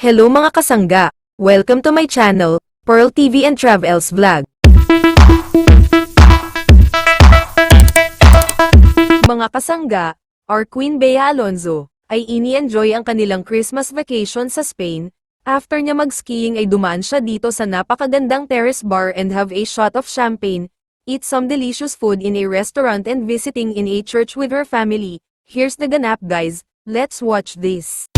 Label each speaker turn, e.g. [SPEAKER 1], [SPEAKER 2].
[SPEAKER 1] Hello mga kasangga! Welcome to my channel, Pearl TV and Travels Vlog. Mga kasangga, our Queen Bea Alonzo, ay ini-enjoy ang kanilang Christmas vacation sa Spain. After niya mag-skiing ay dumaan siya dito sa napakagandang terrace bar and have a shot of champagne, eat some delicious food in a restaurant and visiting in a church with her family. Here's the ganap guys, let's watch this.